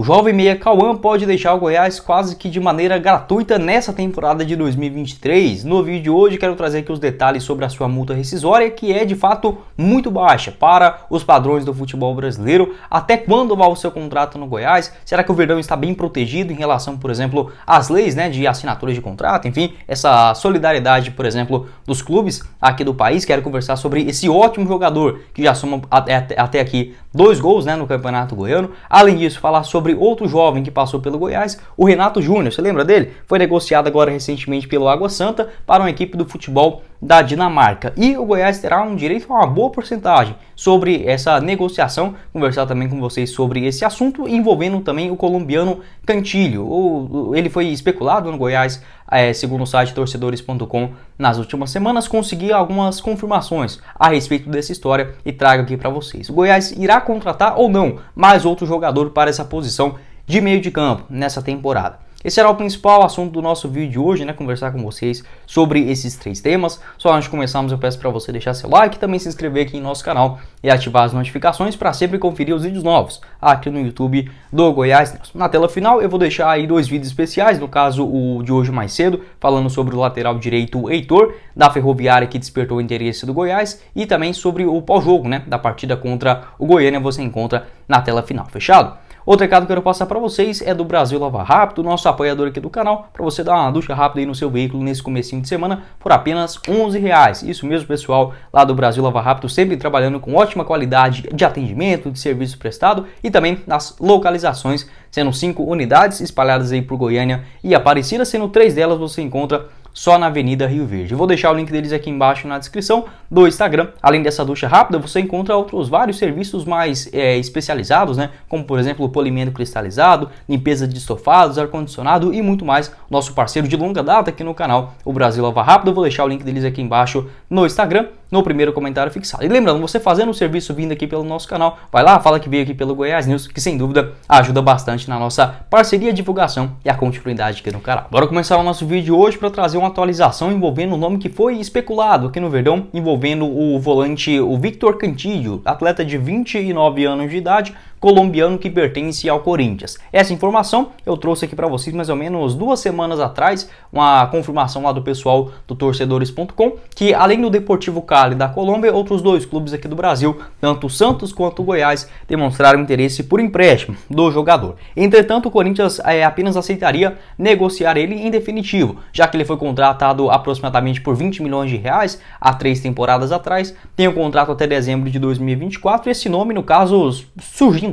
O jovem meia Cauã pode deixar o Goiás quase que de maneira gratuita nessa temporada de 2023. No vídeo de hoje quero trazer aqui os detalhes sobre a sua multa rescisória, que é de fato muito baixa para os padrões do futebol brasileiro. Até quando vai o seu contrato no Goiás? Será que o Verdão está bem protegido em relação, por exemplo, às leis, de assinatura de contrato? Enfim, essa solidariedade, por exemplo, dos clubes aqui do país. Quero conversar sobre esse ótimo jogador que já soma até aqui 2 gols no Campeonato Goiano. Além disso, falar sobre outro jovem que passou pelo Goiás, o Renato Júnior. Você lembra dele? Foi negociado agora recentemente pelo Água Santa para uma equipe do futebol da Dinamarca. E o Goiás terá um direito a uma boa porcentagem sobre essa negociação. Conversar também com vocês sobre esse assunto, envolvendo também o colombiano Cantillo. Ele foi especulado no Goiás, segundo o site torcedores.com, nas últimas semanas. Consegui algumas confirmações a respeito dessa história e trago aqui para vocês. O Goiás irá contratar ou não mais outro jogador para essa posição de meio de campo nessa temporada? Esse será o principal assunto do nosso vídeo de hoje, conversar com vocês sobre esses 3 temas. Só antes de começarmos, eu peço para você deixar seu like, também se inscrever aqui em nosso canal e ativar as notificações para sempre conferir os vídeos novos aqui no YouTube do Goiás News. Na tela final eu vou deixar aí 2 vídeos especiais, no caso o de hoje mais cedo, falando sobre o lateral direito Heitor, da Ferroviária, que despertou o interesse do Goiás, e também sobre o pós-jogo, da partida contra o Goiânia. Você encontra na tela final, fechado? Outro recado que eu quero passar para vocês é do Brasil Lava Rápido, nosso apoiador aqui do canal, para você dar uma ducha rápida aí no seu veículo nesse comecinho de semana por apenas R$11. Isso mesmo, pessoal, lá do Brasil Lava Rápido, sempre trabalhando com ótima qualidade de atendimento, de serviço prestado, e também nas localizações, sendo 5 unidades espalhadas aí por Goiânia e Aparecida, sendo 3 delas você encontra só na Avenida Rio Verde. Eu vou deixar o link deles aqui embaixo na descrição do Instagram. Além dessa ducha rápida, você encontra outros vários serviços mais especializados, como por exemplo o polimento cristalizado, limpeza de estofados, ar-condicionado e muito mais. Nosso parceiro de longa data aqui no canal, o Brasil Lava Rápido. Eu vou deixar o link deles aqui embaixo no Instagram, no primeiro comentário fixado. E lembrando, você fazendo o serviço vindo aqui pelo nosso canal, vai lá, fala que veio aqui pelo Goiás News, que sem dúvida ajuda bastante na nossa parceria, divulgação e a continuidade aqui no canal. Bora começar o nosso vídeo hoje para trazer uma atualização envolvendo o nome que foi especulado aqui no Verdão, envolvendo o volante, o Victor Cantillo, atleta de 29 anos de idade, colombiano que pertence ao Corinthians. Essa informação eu trouxe aqui para vocês mais ou menos 2 semanas atrás, uma confirmação lá do pessoal do torcedores.com, que além do Deportivo Cali da Colômbia, outros 2 clubes aqui do Brasil, tanto o Santos quanto o Goiás, demonstraram interesse por empréstimo do jogador. Entretanto, o Corinthians apenas aceitaria negociar ele em definitivo, já que ele foi contratado aproximadamente por R$20 milhões há 3 temporadas atrás, tem um contrato até dezembro de 2024, e esse nome, no caso, surgindo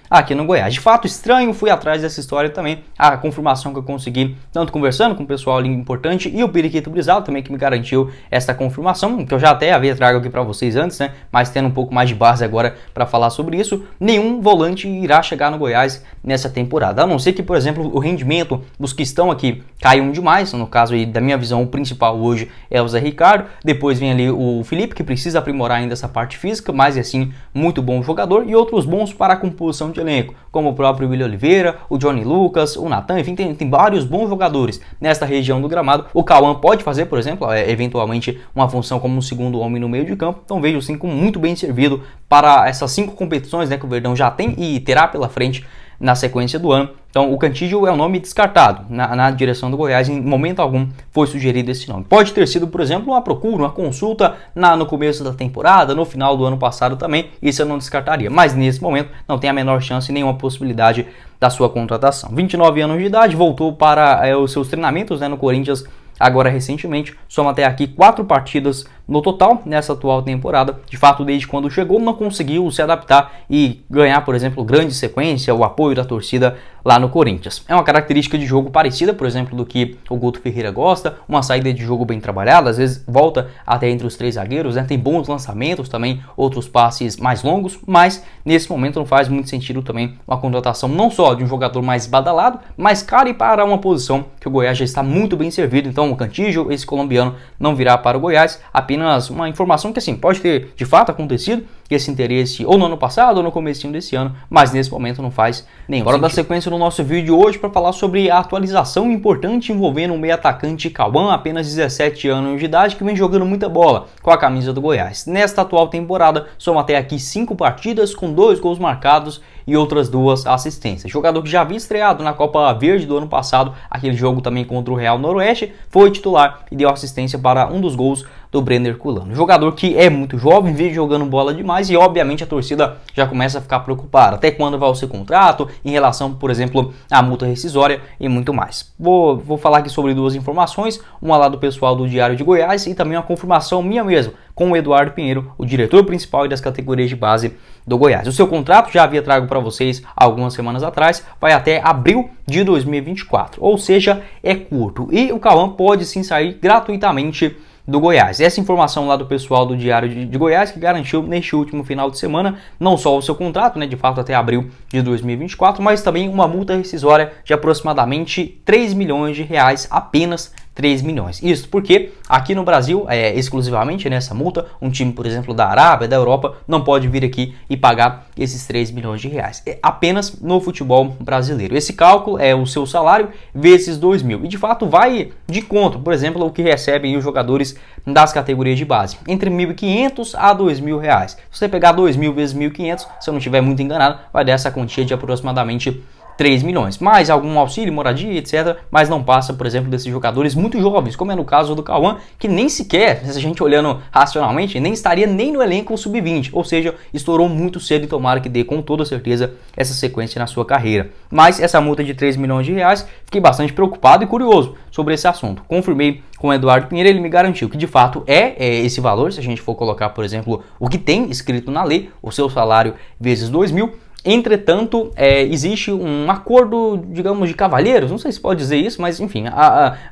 aqui no Goiás. De fato, estranho, fui atrás dessa história também, a confirmação que eu consegui, tanto conversando com o pessoal ali importante e o Periquito Brizado também, que me garantiu essa confirmação, que eu já até havia trago aqui para vocês antes, mas tendo um pouco mais de base agora para falar sobre isso. Nenhum volante irá chegar no Goiás nessa temporada, a não ser que, por exemplo, o rendimento dos que estão aqui caiam demais. No caso aí, da minha visão, o principal hoje é o Zé Ricardo, depois vem ali o Felipe, que precisa aprimorar ainda essa parte física, mas assim, muito bom jogador, e outros bons para a composição de elenco, como o próprio William Oliveira, o Johnny Lucas, o Natan, enfim, tem vários bons jogadores nesta região do gramado. O Cauã pode fazer, por exemplo, eventualmente uma função como um segundo homem no meio de campo, então vejo sim como muito bem servido para essas 5 competições que o Verdão já tem e terá pela frente na sequência do ano. Então o Cantillo é um nome descartado na direção do Goiás, em momento algum foi sugerido esse nome. Pode ter sido, por exemplo, uma procura, uma consulta no começo da temporada, no final do ano passado também, isso eu não descartaria, mas nesse momento não tem a menor chance, nenhuma possibilidade da sua contratação. 29 anos de idade, voltou para os seus treinamentos no Corinthians agora recentemente, soma até aqui 4 partidas no total nessa atual temporada. De fato, desde quando chegou, não conseguiu se adaptar e ganhar, por exemplo, grande sequência, o apoio da torcida lá no Corinthians. É uma característica de jogo parecida, por exemplo, do que o Guto Ferreira gosta, uma saída de jogo bem trabalhada, às vezes volta até entre os 3 zagueiros, tem bons lançamentos também, outros passes mais longos, mas nesse momento não faz muito sentido também uma contratação não só de um jogador mais badalado, mas caro, e para uma posição que o Goiás já está muito bem servido. Então o Cantillo, esse colombiano, não virá para o Goiás, apenas apenas uma informação que assim pode ter de fato acontecido esse interesse ou no ano passado ou no comecinho desse ano, mas nesse momento não faz nenhum sentido. Bora dar sequência no nosso vídeo de hoje para falar sobre a atualização importante envolvendo o meio atacante Cauã, apenas 17 anos de idade, que vem jogando muita bola com a camisa do Goiás. Nesta atual temporada, soma até aqui 5 partidas com 2 gols marcados e outras 2 assistências. Jogador que já havia estreado na Copa Verde do ano passado, aquele jogo também contra o Real Noroeste, foi titular e deu assistência para um dos gols do Brenner Herculano. Jogador que é muito jovem, vem jogando bola demais e obviamente a torcida já começa a ficar preocupada. Até quando vai o seu contrato, em relação, por exemplo, à multa rescisória e muito mais. Vou falar aqui sobre 2 informações, uma lá do pessoal do Diário de Goiás e também uma confirmação minha mesmo, com o Eduardo Pinheiro, o diretor principal das categorias de base do Goiás. O seu contrato, já havia trago para vocês algumas semanas atrás, vai até abril de 2024, ou seja, é curto. E o Cauã pode sim sair gratuitamente do Goiás. Essa informação lá do pessoal do Diário de Goiás que garantiu neste último final de semana não só o seu contrato, né, de fato até abril de 2024, mas também uma multa rescisória de aproximadamente 3 milhões de reais, apenas 3 milhões. Isso porque aqui no Brasil, exclusivamente nessa multa, um time, por exemplo, da Arábia, da Europa, não pode vir aqui e pagar esses 3 milhões de reais. É apenas no futebol brasileiro. Esse cálculo é o seu salário vezes 2 mil. E de fato vai de conta, por exemplo, o que recebem os jogadores das categorias de base. Entre 1.500 a 2.000 reais. Se você pegar 2 mil vezes 1.500, se eu não estiver muito enganado, vai dar essa quantia de aproximadamente 3 milhões, mais algum auxílio, moradia, etc, mas não passa, por exemplo, desses jogadores muito jovens, como é no caso do Cauã, que nem sequer, se a gente olhando racionalmente, nem estaria nem no elenco sub-20, ou seja, estourou muito cedo e tomara que dê com toda certeza essa sequência na sua carreira. Mas essa multa de 3 milhões de reais, fiquei bastante preocupado e curioso sobre esse assunto. Confirmei com o Eduardo Pinheiro, ele me garantiu que de fato é esse valor, se a gente for colocar, por exemplo, o que tem escrito na lei, o seu salário vezes 2 mil. Entretanto, existe um acordo, digamos, de cavalheiros, não sei se pode dizer isso, mas enfim,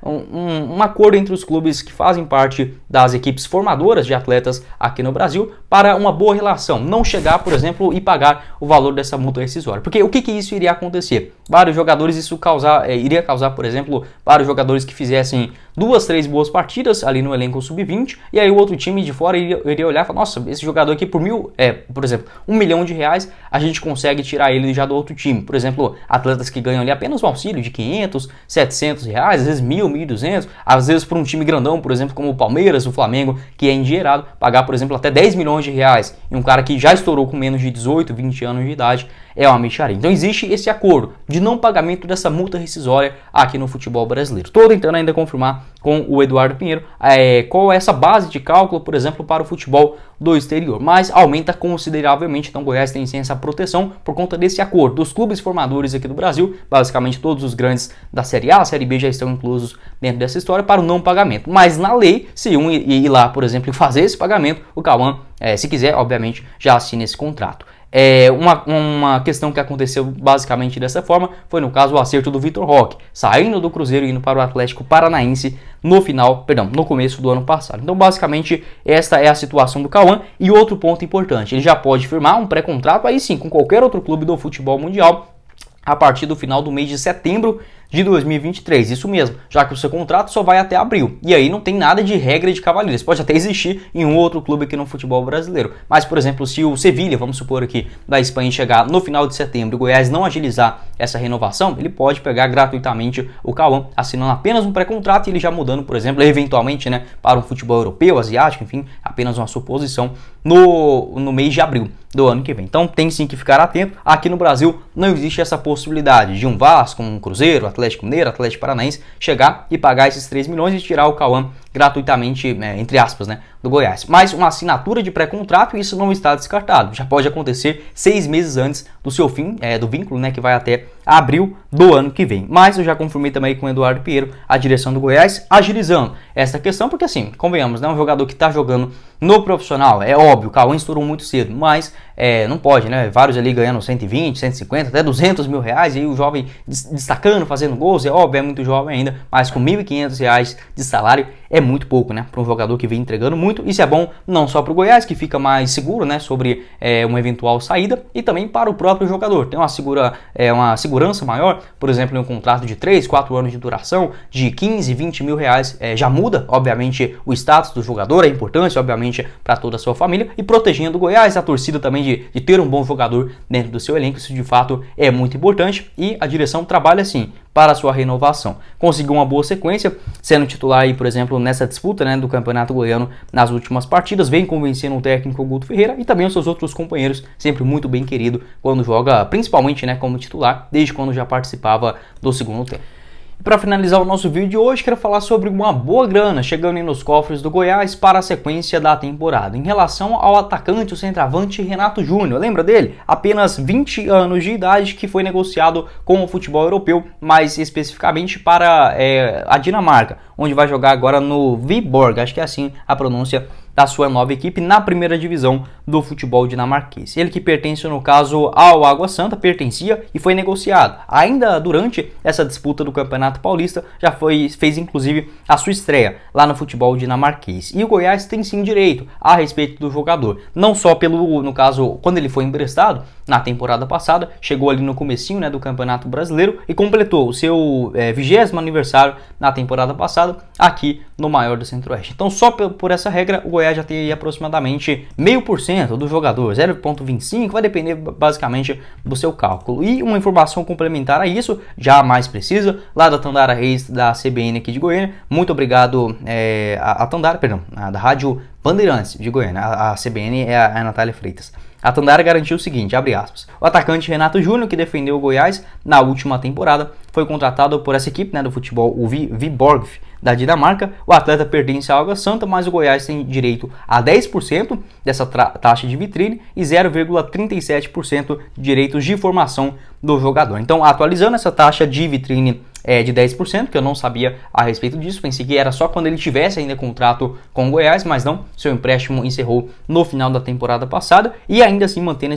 um acordo entre os clubes que fazem parte das equipes formadoras de atletas aqui no Brasil para uma boa relação, não chegar, por exemplo, e pagar o valor dessa multa rescisória. Porque o que isso iria acontecer? Vários jogadores, iria causar, por exemplo, vários jogadores que fizessem 2, 3 boas partidas ali no elenco sub-20, e aí o outro time de fora iria olhar e falar, nossa, esse jogador aqui por exemplo, 1 milhão de reais, a gente consegue tirar ele já do outro time. Por exemplo, atletas que ganham ali apenas um auxílio de 500, 700 reais, às vezes 1.000, 1.200, às vezes por um time grandão, por exemplo, como o Palmeiras, o Flamengo, que é endinheirado, pagar, por exemplo, até 10 milhões de reais em um cara que já estourou com menos de 18, 20 anos de idade, é uma mixaria. Então existe esse acordo de não pagamento dessa multa rescisória aqui no futebol brasileiro. Estou tentando ainda confirmar com o Eduardo Pinheiro qual é essa base de cálculo, por exemplo, para o futebol do exterior, mas aumenta consideravelmente. Então Goiás tem sim essa proteção por conta desse acordo dos clubes formadores aqui do Brasil, basicamente todos os grandes da Série A, Série B já estão inclusos dentro dessa história para o não pagamento, mas na lei, se um ir lá, por exemplo, e fazer esse pagamento, o Cauã, se quiser, obviamente, já assina esse contrato. Uma questão que aconteceu basicamente dessa forma foi no caso o acerto do Vitor Roque, saindo do Cruzeiro e indo para o Atlético Paranaense no começo do ano passado. Então basicamente esta é a situação do Cauã. E outro ponto importante, ele já pode firmar um pré-contrato aí sim com qualquer outro clube do futebol mundial a partir do final do mês de setembro de 2023, isso mesmo, já que o seu contrato só vai até abril, e aí não tem nada de regra de cavalheiros, pode até existir em um outro clube aqui no futebol brasileiro, mas por exemplo, se o Sevilha, vamos supor aqui, da Espanha chegar no final de setembro e o Goiás não agilizar essa renovação, ele pode pegar gratuitamente o Cauã, assinando apenas um pré-contrato e ele já mudando, por exemplo, eventualmente, né, para um futebol europeu, asiático, enfim, apenas uma suposição, no mês de abril do ano que vem. Então tem sim que ficar atento. Aqui no Brasil não existe essa possibilidade de um Vasco, um Cruzeiro, Atlético Mineiro, Atlético Paranaense chegar e pagar esses 3 milhões e tirar o Cauã gratuitamente, entre aspas, né, do Goiás. Mas uma assinatura de pré-contrato, isso não está descartado. Já pode acontecer 6 meses antes do seu fim, do vínculo, né, que vai até abril do ano que vem. Mas eu já confirmei também com o Eduardo Pinheiro, a direção do Goiás, agilizando essa questão, porque assim, convenhamos, né, um jogador que está jogando no profissional, é óbvio, o Cauã estourou muito cedo, mas não pode, né, vários ali ganhando 120, 150, até 200 mil reais, e aí o jovem destacando, fazendo gols, é óbvio, é muito jovem ainda, mas com 1.500 reais de salário é muito pouco, né, para um jogador que vem entregando muito. muito. Isso é bom não só para o Goiás, que fica mais seguro, né, sobre uma eventual saída, e também para o próprio jogador. Tem uma segurança maior, por exemplo, em um contrato de 3, 4 anos de duração, de 15, 20 mil reais, já muda, obviamente, o status do jogador, a importância, obviamente, para toda a sua família, e protegendo o Goiás, a torcida também de ter um bom jogador dentro do seu elenco. Isso de fato é muito importante, e a direção trabalha assim para a sua renovação. Conseguiu uma boa sequência, sendo titular aí, por exemplo, nessa disputa, né, do Campeonato Goiano nas últimas partidas, vem convencendo o técnico Guto Ferreira e também os seus outros companheiros, sempre muito bem querido quando joga, principalmente, né, como titular, desde quando já participava do segundo tempo. Para finalizar o nosso vídeo de hoje, quero falar sobre uma boa grana chegando aí nos cofres do Goiás para a sequência da temporada. Em relação ao atacante, o centroavante Renato Júnior, lembra dele? Apenas 20 anos de idade, que foi negociado com o futebol europeu, mais especificamente para a Dinamarca, onde vai jogar agora no Viborg, acho que é assim a pronúncia da sua nova equipe na primeira divisão do futebol dinamarquês. Ele que pertence, no caso, ao Água Santa, pertencia e foi negociado. Ainda durante essa disputa do Campeonato Paulista, fez inclusive a sua estreia lá no futebol dinamarquês. E o Goiás tem sim direito a respeito do jogador, não só no caso, quando ele foi emprestado na temporada passada, chegou ali no comecinho, né, do Campeonato Brasileiro e completou o seu 20º aniversário na temporada passada aqui no maior do Centro-Oeste. Então, só por essa regra, o Goiás já tem aproximadamente 0,5% do jogador, 0,25%, vai depender basicamente do seu cálculo. E uma informação complementar a isso, já mais precisa, lá da Tandara Reis, da CBN aqui de Goiânia. Muito obrigado a Tandara, perdão, da Rádio Bandeirantes de Goiânia, a CBN é a Natália Freitas. A Tandara garantiu o seguinte, abre aspas, o atacante Renato Júnior, que defendeu o Goiás na última temporada, foi contratado por essa equipe, né, do futebol, o Viborg, da Dinamarca. O atleta pertence à Água Santa, mas o Goiás tem direito a 10% dessa taxa de vitrine e 0,37% de direitos de formação do jogador. Então, atualizando essa taxa de vitrine de 10%, que eu não sabia a respeito disso, pensei que era só quando ele tivesse ainda contrato com o Goiás, mas não, seu empréstimo encerrou no final da temporada passada e ainda assim mantendo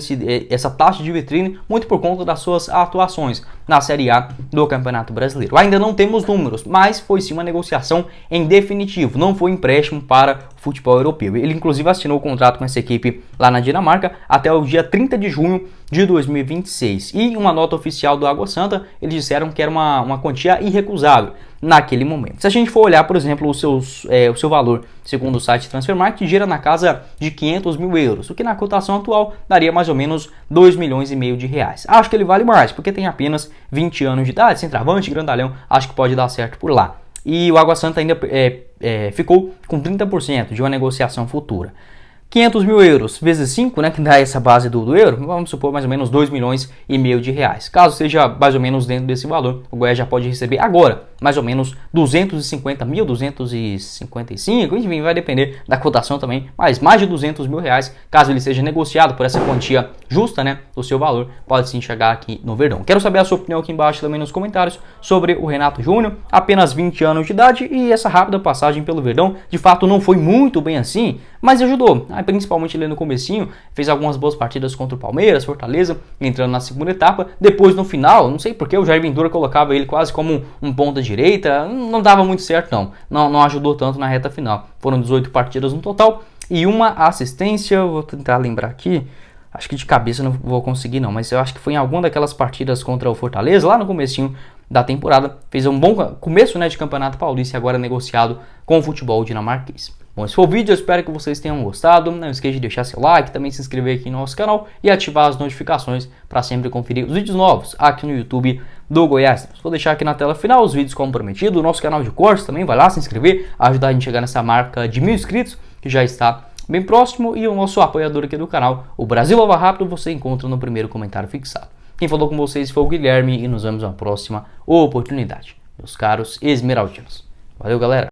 essa taxa de vitrine muito por conta das suas atuações na Série A do Campeonato Brasileiro. Ainda não temos números, mas foi sim uma negociação em definitivo, não foi empréstimo para o futebol europeu. Ele inclusive assinou o contrato com essa equipe lá na Dinamarca até o dia 30 de junho de 2026. E uma nota oficial do Água Santa, eles disseram que era uma quantia irrecusável naquele momento. Se a gente for olhar, por exemplo, o seu valor, segundo o site Transfermarkt, gira na casa de 500 mil euros, o que na cotação atual daria mais ou menos 2,5 milhões de reais. Acho que ele vale mais, porque tem apenas 20 anos de idade, centroavante, grandalhão, acho que pode dar certo por lá. E o Água Santa ainda ficou com 30% de uma negociação futura. 500 mil euros vezes 5, né, que dá essa base do euro, vamos supor mais ou menos 2,5 milhões de reais. Caso seja mais ou menos dentro desse valor, o Goiás já pode receber agora mais ou menos 250 mil, 255, enfim, vai depender da cotação também, mas mais de 200 mil reais, caso ele seja negociado por essa quantia justa, né, do seu valor, pode sim chegar aqui no Verdão. Quero saber a sua opinião aqui embaixo também nos comentários sobre o Renato Júnior, apenas 20 anos de idade e essa rápida passagem pelo Verdão, de fato não foi muito bem assim, mas ajudou, principalmente ali no comecinho, fez algumas boas partidas contra o Palmeiras, Fortaleza, entrando na segunda etapa, depois no final, não sei porque o Jair Ventura colocava ele quase como um ponta direita, não dava muito certo não ajudou tanto na reta final, foram 18 partidas no total e uma assistência, vou tentar lembrar aqui, acho que de cabeça não vou conseguir não, mas eu acho que foi em alguma daquelas partidas contra o Fortaleza, lá no comecinho da temporada, fez um bom começo, né, de Campeonato Paulista e agora negociado com o futebol dinamarquês. Bom, esse foi o vídeo, eu espero que vocês tenham gostado, não esqueça de deixar seu like, também se inscrever aqui no nosso canal e ativar as notificações para sempre conferir os vídeos novos aqui no YouTube do Goiás. Vou deixar aqui na tela final os vídeos como prometido, o nosso canal de cortes também, vai lá se inscrever, ajudar a gente a chegar nessa marca de 1000 inscritos, que já está bem próximo, e o nosso apoiador aqui do canal, o Brasil Lava Rápido, você encontra no primeiro comentário fixado. Quem falou com vocês foi o Guilherme e nos vemos na próxima oportunidade, meus caros esmeraldinos. Valeu, galera!